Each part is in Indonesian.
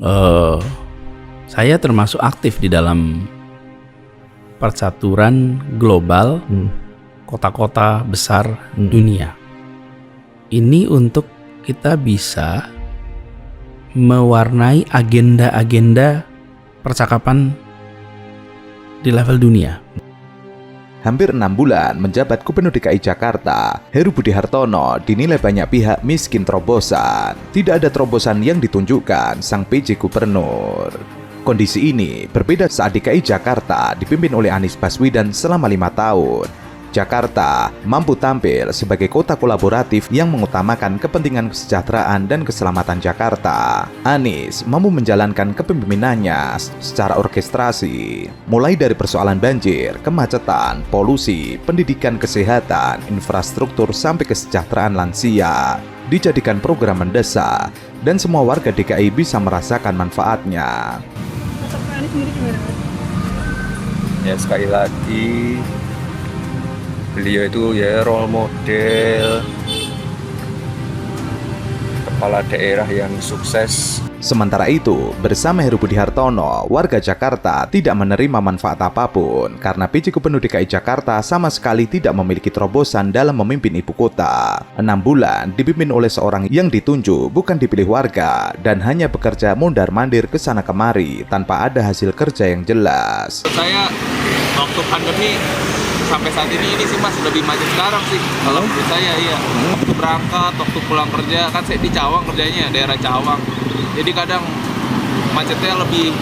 eh, saya termasuk aktif di dalam percaturan global kota-kota besar dunia. Ini untuk kita bisa mewarnai agenda-agenda percakapan di level dunia. Hampir 6 bulan menjabat Gubernur DKI Jakarta, Heru Budi Hartono dinilai banyak pihak miskin terobosan. Tidak ada terobosan yang ditunjukkan sang PJ Gubernur. Kondisi ini berbeda saat DKI Jakarta dipimpin oleh Anies Baswedan selama 5 tahun. Jakarta mampu tampil sebagai kota kolaboratif yang mengutamakan kepentingan kesejahteraan dan keselamatan Jakarta. Anies mampu menjalankan kepemimpinannya secara orkestrasi, mulai dari persoalan banjir, kemacetan, polusi, pendidikan, kesehatan, infrastruktur, sampai kesejahteraan lansia, dijadikan program mendesak, dan semua warga DKI bisa merasakan manfaatnya. Ya, sekali lagi beliau itu ya role model kepala daerah yang sukses. Sementara itu, bersama Heru Budi Hartono, warga Jakarta tidak menerima manfaat apapun karena PJ Gubernur DKI Jakarta sama sekali tidak memiliki terobosan dalam memimpin ibu kota. 6 bulan dipimpin oleh seorang yang ditunjuk bukan dipilih warga dan hanya bekerja mondar-mandir ke sana kemari tanpa ada hasil kerja yang jelas. Saya waktu pandemi sampai saat ini sih Mas lebih macet sekarang sih kalau menurut saya. Iya, waktu berangkat, waktu pulang kerja, kan saya di Cawang kerjanya, daerah Cawang, jadi kadang macetnya lebih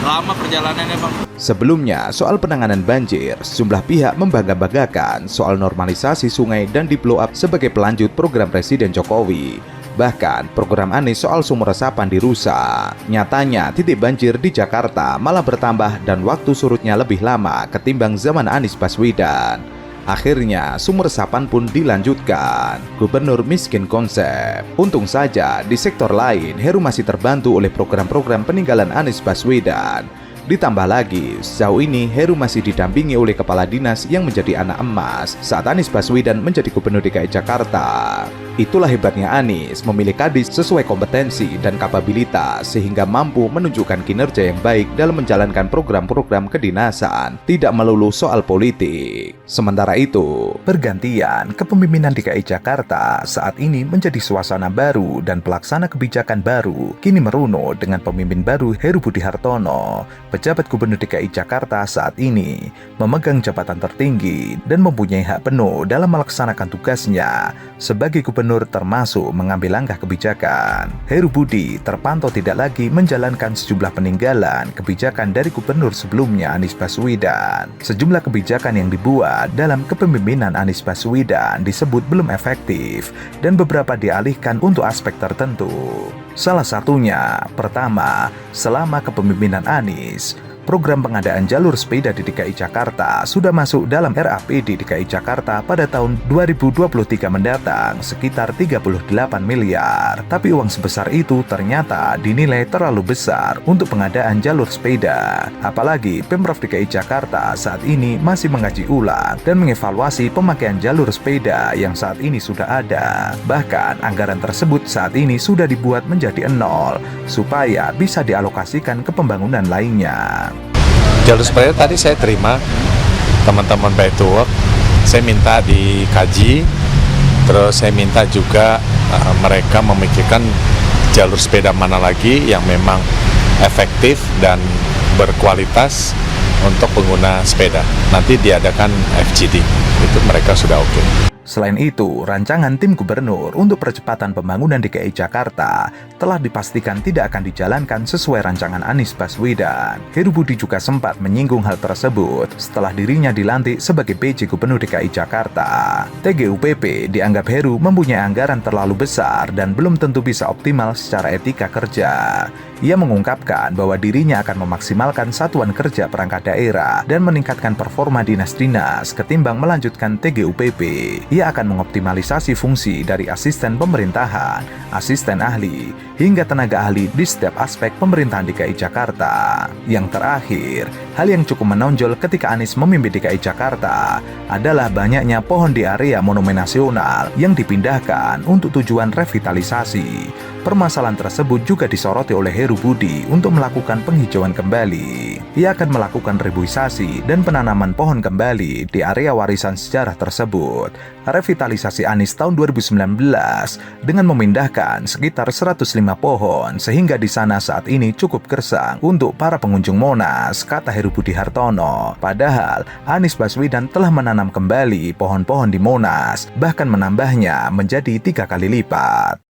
lama perjalanannya Bang. Sebelumnya, soal penanganan banjir, sejumlah pihak membangga-banggakan soal normalisasi sungai dan di-blow up sebagai pelanjut program Presiden Jokowi. Bahkan program Anies soal sumur resapan dirusak. Nyatanya titik banjir di Jakarta malah bertambah dan waktu surutnya lebih lama ketimbang zaman Anies Baswedan. Akhirnya sumur resapan pun dilanjutkan. Gubernur miskin konsep. Untung saja di sektor lain Heru masih terbantu oleh program-program peninggalan Anies Baswedan. Ditambah lagi, sejauh ini Heru masih didampingi oleh kepala dinas yang menjadi anak emas saat Anies Baswedan menjadi Gubernur DKI Jakarta. Itulah hebatnya Anies, memilih kadis sesuai kompetensi dan kapabilitas sehingga mampu menunjukkan kinerja yang baik dalam menjalankan program-program kedinasan, tidak melulu soal politik. Sementara itu, pergantian kepemimpinan DKI Jakarta saat ini menjadi suasana baru dan pelaksana kebijakan baru kini meruno dengan pemimpin baru Heru Budi Hartono. Pejabat Gubernur DKI Jakarta saat ini memegang jabatan tertinggi dan mempunyai hak penuh dalam melaksanakan tugasnya sebagai gubernur, termasuk mengambil langkah kebijakan. Heru Budi terpantau tidak lagi menjalankan sejumlah peninggalan kebijakan dari gubernur sebelumnya Anies Baswedan. Sejumlah kebijakan yang dibuat dalam kepemimpinan Anies Baswedan disebut belum efektif dan beberapa dialihkan untuk aspek tertentu. Salah satunya, pertama, selama kepemimpinan Anies, program pengadaan jalur sepeda di DKI Jakarta sudah masuk dalam RAPD DKI Jakarta pada tahun 2023 mendatang sekitar 38 miliar. Tapi uang sebesar itu ternyata dinilai terlalu besar untuk pengadaan jalur sepeda. Apalagi Pemprov DKI Jakarta saat ini masih mengkaji ulang dan mengevaluasi pemakaian jalur sepeda yang saat ini sudah ada. Bahkan anggaran tersebut saat ini sudah dibuat menjadi nol supaya bisa dialokasikan ke pembangunan lainnya. Jalur sepeda tadi saya terima teman-teman Bike to Work, saya minta dikaji, terus saya minta juga mereka memikirkan jalur sepeda mana lagi yang memang efektif dan berkualitas untuk pengguna sepeda. Nanti diadakan FGD, itu mereka sudah oke. Selain itu, rancangan tim gubernur untuk percepatan pembangunan DKI Jakarta telah dipastikan tidak akan dijalankan sesuai rancangan Anies Baswedan. Heru Budi juga sempat menyinggung hal tersebut setelah dirinya dilantik sebagai PJ Gubernur DKI Jakarta. TGUPP dianggap Heru mempunyai anggaran terlalu besar dan belum tentu bisa optimal secara etika kerja. Ia mengungkapkan bahwa dirinya akan memaksimalkan satuan kerja perangkat daerah dan meningkatkan performa dinas-dinas ketimbang melanjutkan TGUPP. Ia akan mengoptimalisasi fungsi dari asisten pemerintahan, asisten ahli, hingga tenaga ahli di setiap aspek pemerintahan DKI Jakarta. Yang terakhir, Hal yang cukup menonjol ketika Anies memimpin DKI Jakarta adalah banyaknya pohon di area Monumen Nasional yang dipindahkan untuk tujuan revitalisasi. Permasalahan tersebut juga disoroti oleh Heru Budi untuk melakukan penghijauan kembali. Ia akan melakukan reboisasi dan penanaman pohon kembali di area warisan sejarah tersebut. Revitalisasi Anies tahun 2019 dengan memindahkan sekitar 105 pohon sehingga di sana saat ini cukup gersang untuk para pengunjung Monas, kata Heru Budi Hartono. Padahal Anies Baswedan telah menanam kembali pohon-pohon di Monas, bahkan menambahnya menjadi 3 kali lipat.